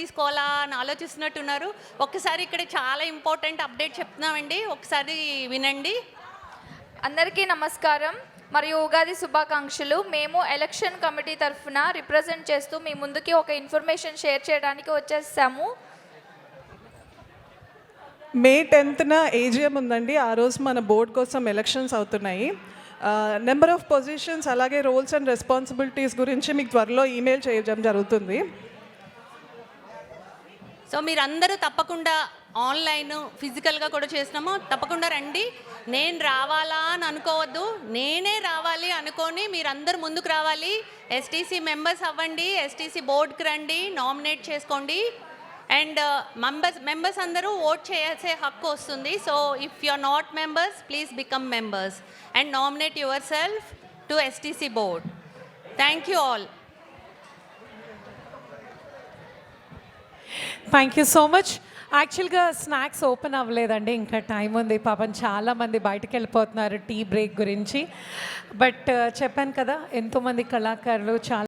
తీసుకోవాలా అని ఆలోచిస్తున్నట్టున్నారు. ఒక్కసారి ఇక్కడ చాలా ఇంపార్టెంట్ అప్డేట్ చెప్తున్నామండి, ఒకసారి వినండి. అందరికీ నమస్కారం మరియు ఉగాది శుభాకాంక్షలు. మేము ఎలక్షన్ కమిటీ తరఫున రిప్రజెంట్ చేస్తూ మీ ముందుకి ఒక ఇన్ఫర్మేషన్ షేర్ చేయడానికి వచ్చేసాము. మే 10న ఏజిఎం ఉందండి. ఆ రోజు మన బోర్డు కోసం ఎలక్షన్స్ అవుతున్నాయి. నెంబర్ ఆఫ్ పొజిషన్స్ అలాగే రోల్స్ అండ్ రెస్పాన్సిబిలిటీస్ గురించి మీకు త్వరలో ఈమెయిల్ చేయడం జరుగుతుంది. సో మీరందరూ తప్పకుండా ఆన్లైన్ ఫిజికల్గా కూడా చేసినామో తప్పకుండా రండి. నేను రావాలా అని అనుకోవద్దు, నేనే రావాలి అనుకొని మీరందరూ ముందుకు రావాలి. ఎస్టీసీ మెంబర్స్ అవ్వండి, ఎస్టీసీ బోర్డుకి రండి, నామినేట్ చేసుకోండి. అండ్ మెంబర్స్ అందరూ ఓట్ చేసే హక్కు వస్తుంది. So if you are not members, please become members and nominate yourself to STC board. Thank you all. Thank you so much. యాక్చువల్గా స్నాక్స్ ఓపెన్ అవ్వలేదండి, ఇంకా టైం ఉంది. పాపం చాలామంది బయటకు వెళ్ళిపోతున్నారు టీ బ్రేక్ గురించి. బట్ చెప్పాను కదా, ఎంతోమంది కళాకారులు చాలా